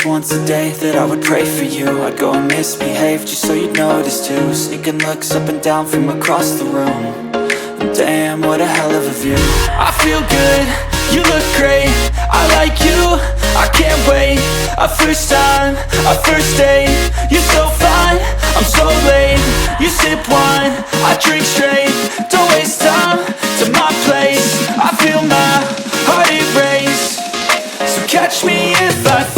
least once a day that I would pray for you. I'd go and misbehave just so you'd notice too. Sneaking looks up and down from across the room. And damn, what a hell of a view. I feel good, you look great, I like you, I can't wait. A first time, a first date, you're so fine, I'm so late. You sip wine, I drink straight, don't waste time to my place. I feel my heart erase, so catch me if I